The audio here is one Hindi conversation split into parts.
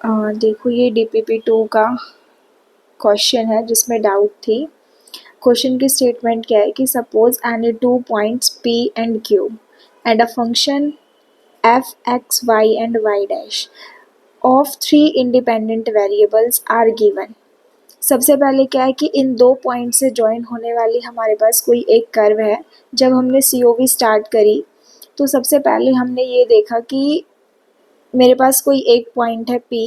देखो ये DPP2 का क्वेश्चन है जिसमें डाउट थी। क्वेश्चन की स्टेटमेंट क्या है कि suppose any 2 points P and Q and a function f x y and y dash of 3 independent variables are given. सबसे पहले क्या है कि इन 2 पॉइंट से ज्वाइन होने वाली हमारे पास कोई एक कर्व है। जब हमने COV स्टार्ट करी तो सबसे पहले हमने ये देखा कि मेरे पास कोई एक पॉइंट है P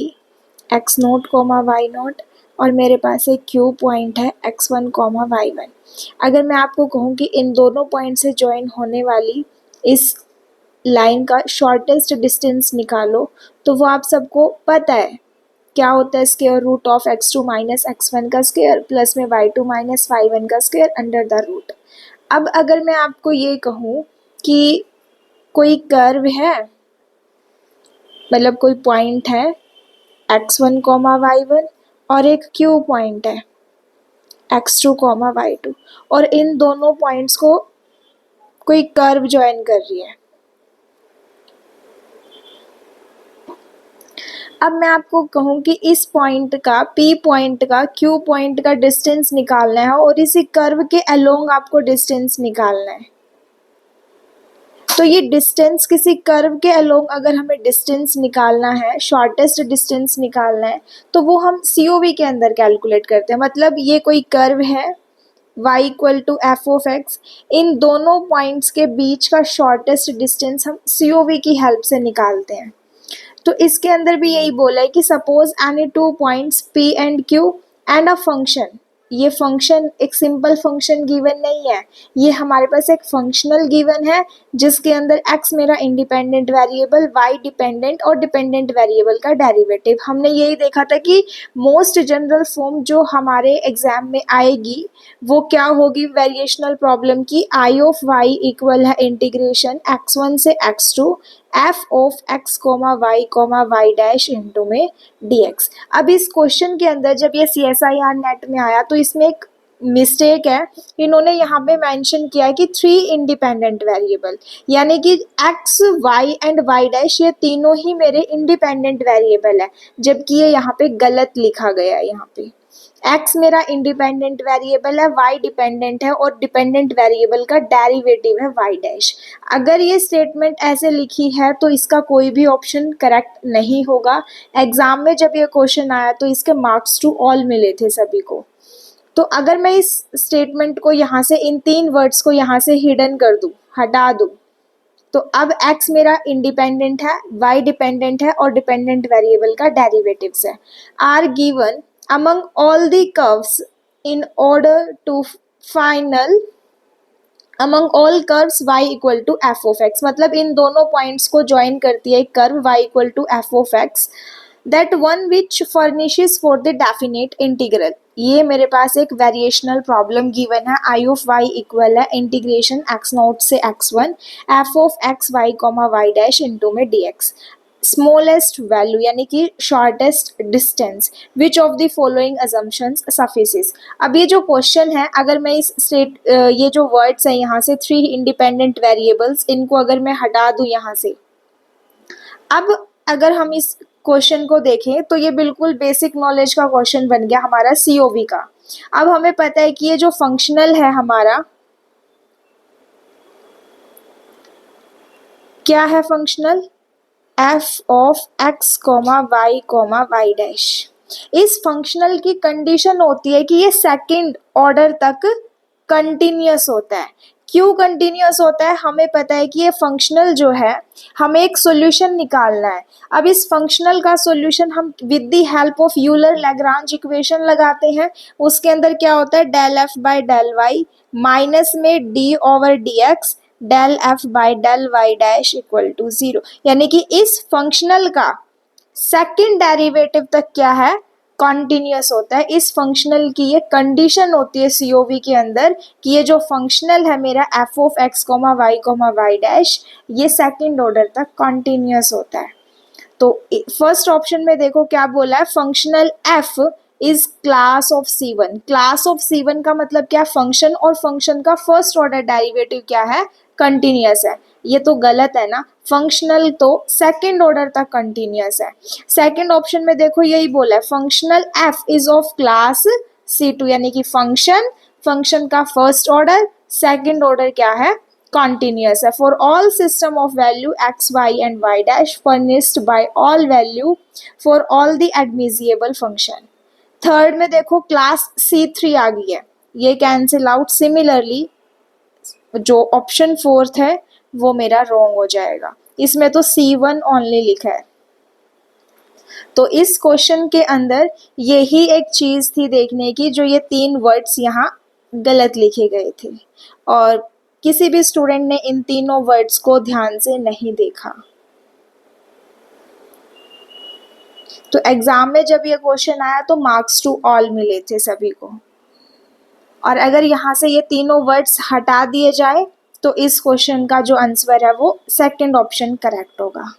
x0, y0 और मेरे पास एक Q पॉइंट है x1, y1। अगर मैं आपको कहूँ कि इन दोनों पॉइंट से ज्वाइन होने वाली इस लाइन का शॉर्टेस्ट डिस्टेंस निकालो, तो वो आप सबको पता है क्या होता है, square root of x2 minus x1 का स्क्वायर प्लस में y2 माइनस y1 का स्क्वायर अंडर द रूट। अब अगर मैं आपको ये कहूँ कि कोई कर्व है, मतलब कोई पॉइंट है x1, y1 और एक Q पॉइंट है x2, y2 और इन दोनों पॉइंट्स को कोई कर्व ज्वाइन कर रही है। अब मैं आपको कहूँ कि इस पॉइंट का P पॉइंट का Q पॉइंट का डिस्टेंस निकालना है और इसी कर्व के अलोंग आपको डिस्टेंस निकालना है। तो ये डिस्टेंस किसी कर्व के अलोंग अगर हमें डिस्टेंस निकालना है, शॉर्टेस्ट डिस्टेंस निकालना है, तो वो हम COV के अंदर कैलकुलेट करते हैं। मतलब ये कोई कर्व है y equal to f of x, इन दोनों पॉइंट्स के बीच का शॉर्टेस्ट डिस्टेंस हम COV की हेल्प से निकालते हैं। तो इसके अंदर भी यही बोला है कि suppose any 2 points P and Q and a function. ये फंक्शन एक सिंपल फंक्शन गिवन नहीं है, ये हमारे पास एक फंक्शनल गिवन है जिसके अंदर x मेरा इंडिपेंडेंट वेरिएबल, y डिपेंडेंट और डिपेंडेंट वेरिएबल का डेरिवेटिव। हमने यही देखा था कि मोस्ट जनरल फॉर्म जो हमारे एग्जाम में आएगी वो क्या होगी वेरिएशनल प्रॉब्लम की, आई ऑफ y इक्वल है इंटीग्रेशन x1 से x2 f of x, y dash into में dx। अब इस क्वेश्चन के अंदर जब ये CSIR नेट में आया तो इसमें एक मिस्टेक है, इन्होंने यहाँ पे मेंशन किया है कि 3 इंडिपेंडेंट वेरिएबल, यानी कि x, y and y dash ये तीनों ही मेरे इंडिपेंडेंट वेरिएबल है, जबकि ये यहाँ पे गलत लिखा गया है। यहाँ पे x मेरा इंडिपेंडेंट वेरिएबल है, y डिपेंडेंट है और डिपेंडेंट वेरिएबल का डेरिवेटिव है y डैश। अगर ये स्टेटमेंट ऐसे लिखी है तो इसका कोई भी ऑप्शन करेक्ट नहीं होगा। एग्जाम में जब ये क्वेश्चन आया तो इसके मार्क्स टू ऑल मिले थे सभी को। तो अगर मैं इस स्टेटमेंट को यहाँ से, इन 3 वर्ड्स को यहाँ से हिडन कर दूँ, हटा दूँ, तो अब x मेरा इंडिपेंडेंट है, y डिपेंडेंट है और डिपेंडेंट वेरिएबल का डेरिवेटिव्स है। Are given among all the curves in order to final among all curves y equal to f of x। मतलब इन दोनों पॉइंट्स को ज्वाइन करती है एक curve y equal to f of x, that one which furnishes for the definite integral। ये मेरे पास एक वेरिएशनल प्रॉब्लम गिवन है, आई ऑफ y इक्वल है इंटीग्रेशन x0 से x1 f of x y y dash into में dx। स्मॉलेस्ट वैल्यू यानी कि shortest distance, which of the following assumptions suffices. अब ये जो क्वेश्चन है, अगर मैं ये जो वर्ड्स हैं यहाँ से 3 इंडिपेंडेंट वेरिएबल्स, इनको अगर मैं हटा दूँ यहाँ से, अब अगर हम इस क्वेश्चन को देखें तो ये बिल्कुल बेसिक नॉलेज का क्वेश्चन बन गया हमारा COV का। अब हमें पता है कि ये जो फंक्शनल है हमारा, क्या है functional, f of x, y dash. इस फंक्शनल की कंडीशन होती है कि ये सेकंड ऑर्डर तक कंटिन्यूअस होता है। क्यों कंटिन्यूअस होता है, हमें पता है कि ये फंक्शनल जो है हमें एक सॉल्यूशन निकालना है। अब इस फंक्शनल का सॉल्यूशन हम with the help of Euler Lagrange equation लगाते हैं। उसके अंदर क्या होता है, del f by del y minus में d over dx del f by del y dash equal to 0। यानी कि इस फंक्शनल का सेकंड डेरिवेटिव तक क्या है, कॉन्टिन्यूअस होता है। इस फंक्शनल की ये कंडीशन होती है COV के अंदर कि ये जो फंक्शनल है मेरा f of x, y dash, ये सेकंड ऑर्डर तक कॉन्टिन्यूअस होता है। तो फर्स्ट ऑप्शन में देखो क्या बोला है, functional f is class of C1। Class of C1 का मतलब क्या, फंक्शन, और फंक्शन का फर्स्ट ऑर्डर डेरिवेटिव क्या है, कंटिन्यूअस है। ये तो गलत है ना, फंक्शनल तो सेकंड ऑर्डर तक कंटिन्यूअस है। सेकंड ऑप्शन में देखो यही बोला है, functional F is of class C2, यानी कि फंक्शन का फर्स्ट ऑर्डर, सेकंड ऑर्डर क्या है, कॉन्टिन्यूअस है। For all system of value x y and y dash furnished by all value for all the admissible function. Third में देखो क्लास C3 आ गई है, ये कैंसिल आउट। सिमिलरली जो ऑप्शन फोर्थ है वो मेरा रॉन्ग हो जाएगा, इसमें तो C1 ओनली लिखा है। तो इस क्वेश्चन के अंदर यही एक चीज थी देखने की, जो ये 3 वर्ड्स यहाँ गलत लिखे गए थे और किसी भी स्टूडेंट ने इन तीनों वर्ड्स को ध्यान से नहीं देखा। तो एग्जाम में जब ये क्वेश्चन आया तो मार्क्स टू ऑल मिले थे सभी को, और अगर यहाँ से ये तीनों वर्ड्स हटा दिए जाए तो इस क्वेश्चन का जो आंसर है वो सेकंड ऑप्शन करेक्ट होगा।